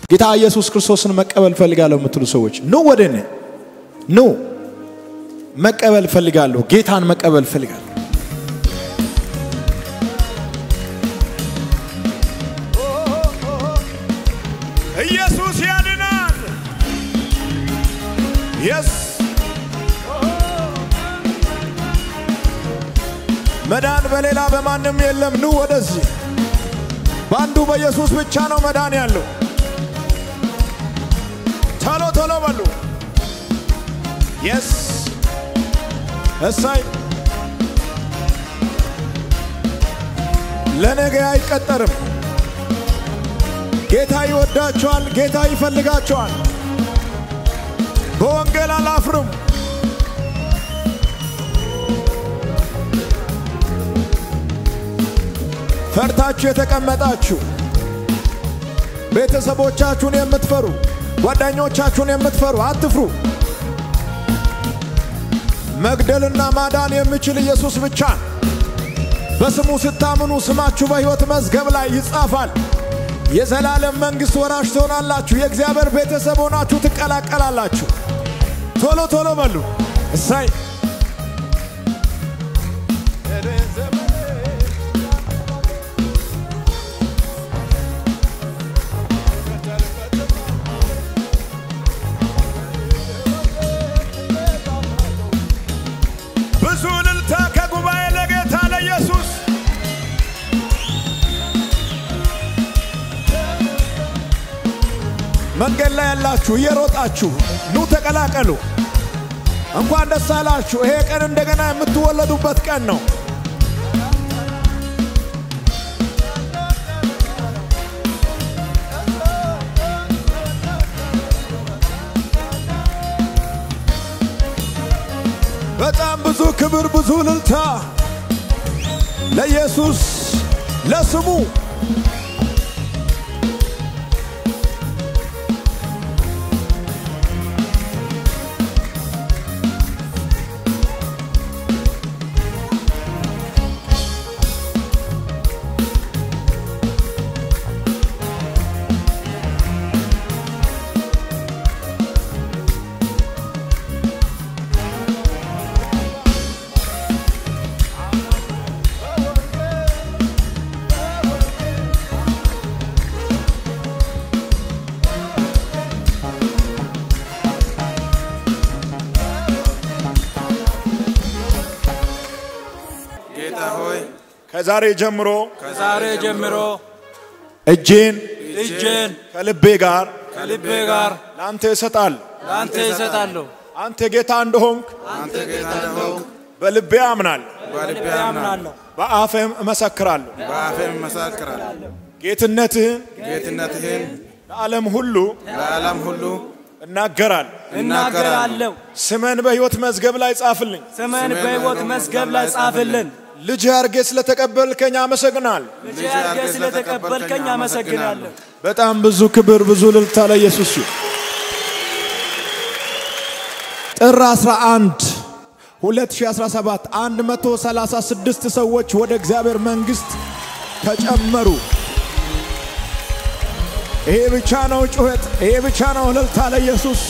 ጌታ ኢየሱስ ክርስቶስን መቀበል ፈልጋለሁ የምትሉ ሰዎች ኑ ወደኔ ኑ መቀበል ፈልጋለሁ ጌታን መቀበል ፈልጋለሁ ኢየሱስ ያድናል yes መዳን በሌላ በማንም የለም ኑ ወደዚህ ባንዱ በኢየሱስ ብቻ ነው መዳን ያለው ቶሎ በሉ yes እሳይ ለነገ አይቀጠርም ጌታ ይወዳቸዋል ጌታ ይፈልጋቸዋል በወንጌል አላፍርም ፈርታችሁ የተቀመጣችሁ ቤተሰቦቻችሁን የምትፈሩ ጓደኞቻችሁን የምትፈሩ አትፍሩ መግደልና ማዳን የሚችል ኢየሱስ ብቻ በስሙ ስታምኑ ስማችሁ በሕይወት መዝገብ ላይ ይጻፋል የዘላለም መንግስት ወራሽ ትሆናላችሁ የእግዚአብሔር ቤተሰብ ሆናችሁ ትቀላቀላላችሁ ቶሎ በሉ እሳይ መንገድ ላይ ያላችሁ እየሮጣችሁ ኑ ተቀላቀሉ እንኳን ደስ አላችሁ ይሄ ቀን እንደገና የምትወለዱበት ቀን ነው በጣም ብዙ ክብር ብዙ ልልታ ለኢየሱስ ለስሙ ከዛሬ ጀምሮ እጄን ከልቤ ጋር ላንተ እሰጣለሁ አንተ ጌታ እንደሆንክ በልቤ አምናለሁ በአፌም እመሰክራለሁ ጌትነትህን ለዓለም ሁሉ እናገራለሁ ስምን በሕይወት መዝገብ ላይ ጻፍልኝ ልጅ አርጌ ስለተቀበልከኝ አመሰግናለሁ በጣም ብዙ ክብር ብዙ ልልታ ለኢየሱስ ጥር 11 2017 136 ሰዎች ወደ እግዚአብሔር መንግስት ተጨመሩ ይሄ ብቻ ነው ጩኸት ይሄ ብቻ ነው ልልታ ለኢየሱስ